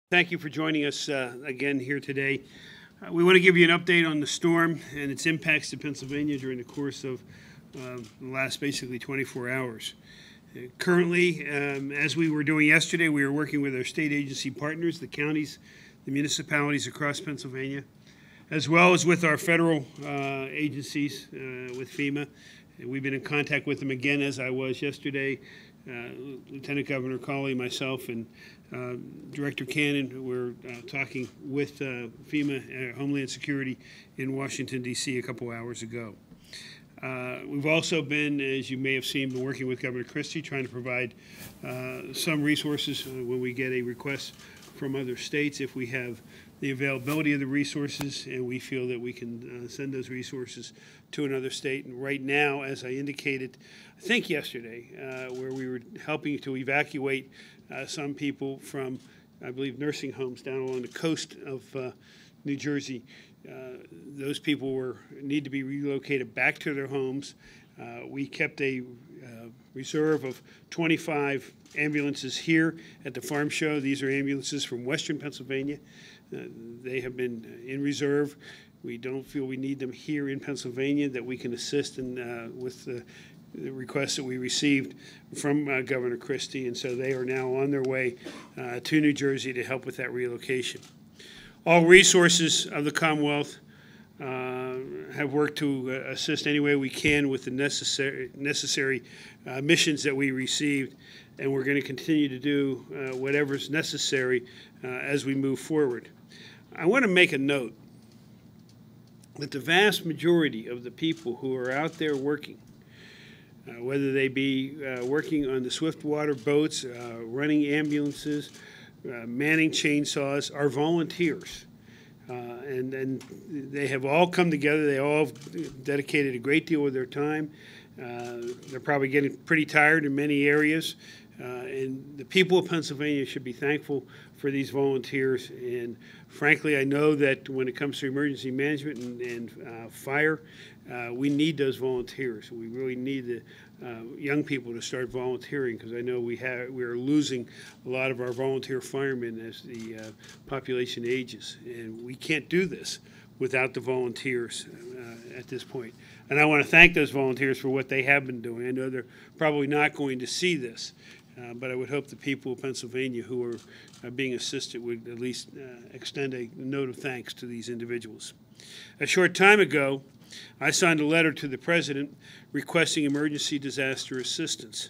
Thank you for joining us again here today. We want to give you an update on the storm and its impacts to Pennsylvania during the course of the last basically 24 hours. Currently, as we were doing yesterday, we are working with our state agency partners, the counties, the municipalities across Pennsylvania, as well as with our federal agencies, with FEMA. We've been in contact with them again, as I was yesterday. Lieutenant Governor Cawley, myself, and Director Cannon were talking with FEMA, Homeland Security, in Washington, D.C. a couple hours ago. We've also been, as you may have seen, been working with Governor Christie, trying to provide some resources when we get a request from other states. If we have the availability of the resources and we feel that we can send those resources to another state. And right now, as I indicated, I think yesterday, where we were helping to evacuate some people from, I believe, nursing homes down along the coast of New Jersey. Those people need to be relocated back to their homes. We kept a reserve of 25 ambulances here at the farm show. These are ambulances from Western Pennsylvania. They have been in reserve. We don't feel we need them here in Pennsylvania, that we can assist with the requests that we received from Governor Christie, and so they are now on their way to New Jersey to help with that relocation. All resources of the Commonwealth have worked to assist any way we can with the necessary missions that we received, and we're going to continue to do whatever is necessary as we move forward. I want to make a note that the vast majority of the people who are out there working, whether they be working on the swiftwater boats, running ambulances, manning chainsaws, are volunteers. And they have all come together. They all have dedicated a great deal of their time. They're probably getting pretty tired in many areas. And the people of Pennsylvania should be thankful for these volunteers. And frankly, I know that when it comes to emergency management and fire, we need those volunteers. We really need the young people to start volunteering, because I know we are losing a lot of our volunteer firemen as the population ages, and we can't do this without the volunteers at this point. And I want to thank those volunteers for what they have been doing. I know they're probably not going to see this, but I would hope the people of Pennsylvania who are being assisted would at least extend a note of thanks to these individuals. A short time ago, I signed a letter to the President requesting emergency disaster assistance.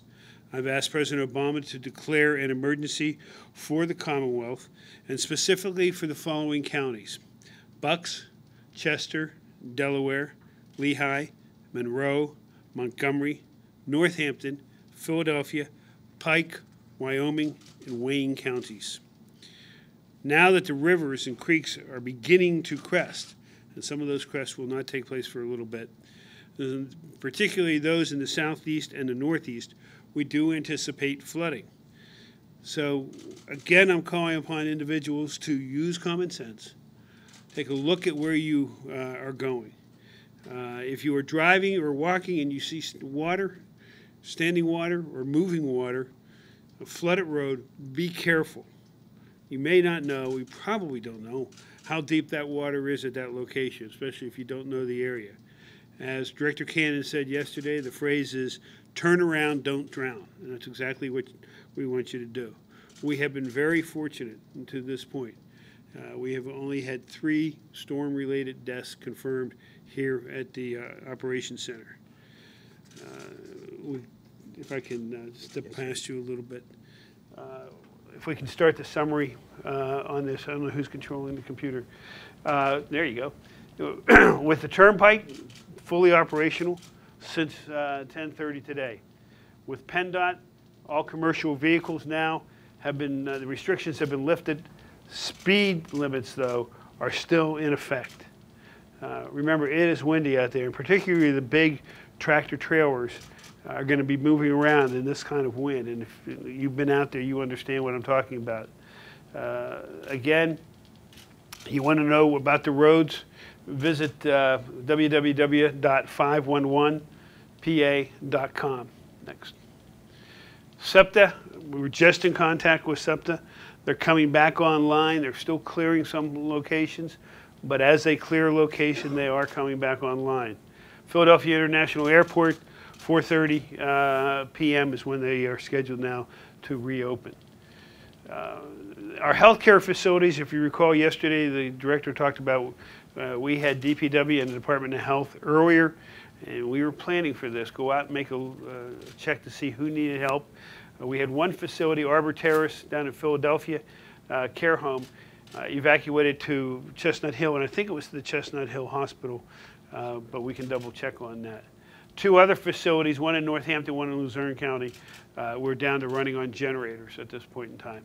I've asked President Obama to declare an emergency for the Commonwealth, and specifically for the following counties: Bucks, Chester, Delaware, Lehigh, Monroe, Montgomery, Northampton, Philadelphia, Pike, Wyoming, and Wayne counties. Now that the rivers and creeks are beginning to crest, and some of those crests will not take place for a little bit, particularly those in the southeast and the northeast, we do anticipate flooding. So again, I'm calling upon individuals to use common sense. Take a look at where you are going. If you are driving or walking and you see water, standing water or moving water, a flooded road, be careful. You may not know, we probably don't know, how deep that water is at that location, especially if you don't know the area. As Director Cannon said yesterday, the phrase is, turn around, don't drown. And that's exactly what we want you to do. We have been very fortunate to this point. We have only had 3 storm-related deaths confirmed here at the Operations Center. If I can step past you a little bit. If we can start the summary on this. I don't know who's controlling the computer. There you go. With the Turnpike fully operational since 10:30 today. With PennDOT, all commercial vehicles now have been, the restrictions have been lifted. Speed limits, though, are still in effect. Remember, it is windy out there, and particularly the big tractor trailers are going to be moving around in this kind of wind. And if you've been out there, you understand what I'm talking about. Again, you want to know about the roads, visit www.511pa.com. Next. SEPTA, we were just in contact with SEPTA. They're coming back online. They're still clearing some locations, but as they clear a location, they are coming back online. Philadelphia International Airport, 4:30 p.m. is when they are scheduled now to reopen. Our healthcare facilities, if you recall yesterday, the director talked about we had DPW and the Department of Health earlier, and we were planning for this. Go out and make a check to see who needed help. We had one facility, Arbor Terrace, down in Philadelphia, care home, evacuated to Chestnut Hill, and I think it was the Chestnut Hill Hospital, but we can double check on that. Two other facilities, one in Northampton, one in Luzerne County, we're down to running on generators at this point in time.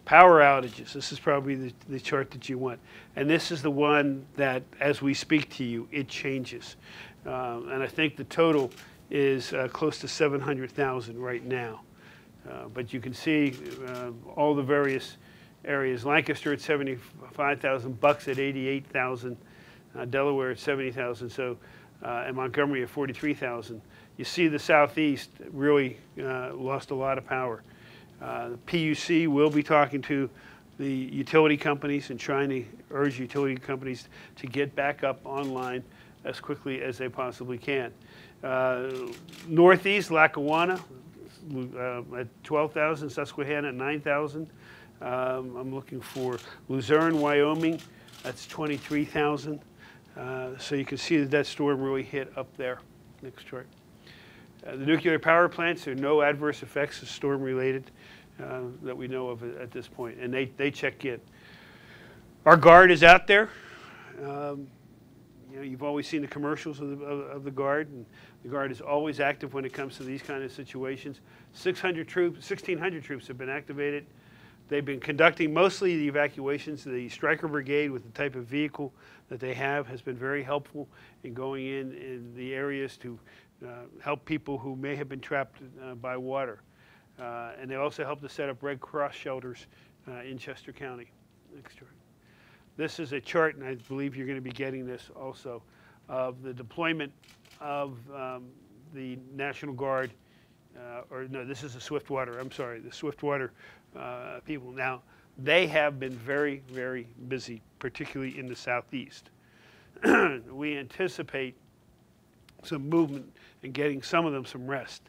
Power outages, this is probably the chart that you want. And this is the one that, as we speak to you, it changes. And I think the total is close to 700,000 right now. But you can see all the various areas. Lancaster at 75,000, Bucks at 88,000, Delaware at 70,000, so, and Montgomery at 43,000. You see the Southeast really lost a lot of power. The PUC will be talking to the utility companies and trying to urge utility companies to get back up online as quickly as they possibly can. Northeast, Lackawanna at 12,000, Susquehanna at 9,000. I'm looking for Luzerne, Wyoming, that's 23,000. So you can see that storm really hit up there. Next chart. The nuclear power plants, there are no adverse effects storm-related that we know of at this point, and they check in. Our Guard is out there. You know, you've always seen the commercials of the Guard, and the Guard is always active when it comes to these kind of situations. 1,600 troops have been activated. They've been conducting mostly the evacuations. The Stryker Brigade, with the type of vehicle that they have, has been very helpful in going in the areas to help people who may have been trapped by water. And they also help to set up Red Cross shelters in Chester County. Next chart. This is a chart, and I believe you're going to be getting this also, of the deployment of the National Guard, or no, this is the Swiftwater, I'm sorry, the Swiftwater people. Now, they have been very, very busy, particularly in the Southeast. We anticipate some movement and getting some of them some rest.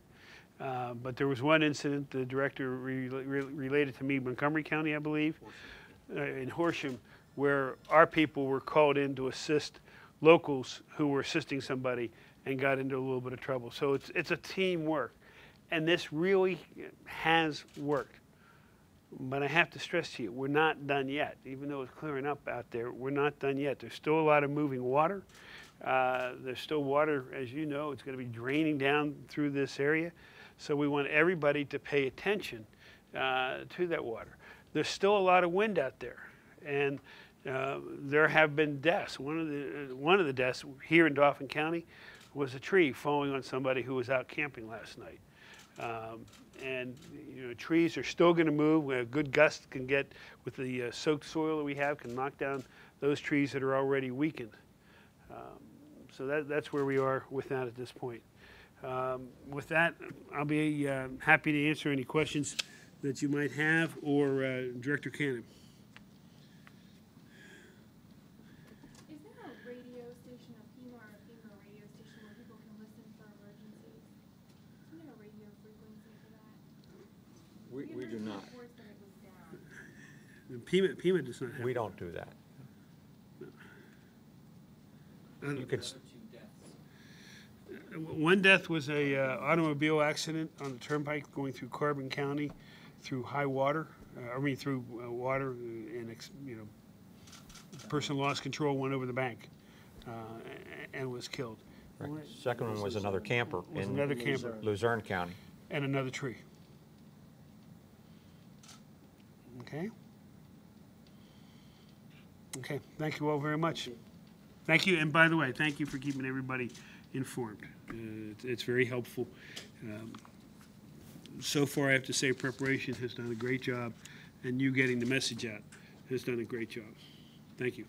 But there was one incident, the director related to me, Montgomery County, I believe, in Horsham, where our people were called in to assist locals who were assisting somebody and got into a little bit of trouble. So it's a teamwork, and this really has worked. But I have to stress to you, we're not done yet. Even though it's clearing up out there, we're not done yet. There's still a lot of moving water. There's still water, as you know, it's going to be draining down through this area. So we want everybody to pay attention to that water. There's still a lot of wind out there, and there have been deaths. One of the deaths here in Dauphin County was a tree falling on somebody who was out camping last night. And you know, trees are still going to move. A good gust can get, with the soaked soil that we have, can knock down those trees that are already weakened. So that's where we are with that at this point. With that, I'll be happy to answer any questions that you might have, or Director Cannon. Is there a radio station, a PEMA or a FEMA radio station where people can listen for emergencies? Isn't there a radio frequency for that? We do not. PEMA does not have. We don't do that. You could. One death was a automobile accident on the turnpike going through Corbett County, through high water. Through water, and you know, the person lost control, went over the bank, and was killed. Right. Second one was another camper in Luzerne County, and another tree. Okay. Okay. Thank you all very much. Thank you, and by the way, thank you for keeping everybody informed. It's very helpful. So far, I have to say, preparation has done a great job, and you getting the message out has done a great job. Thank you.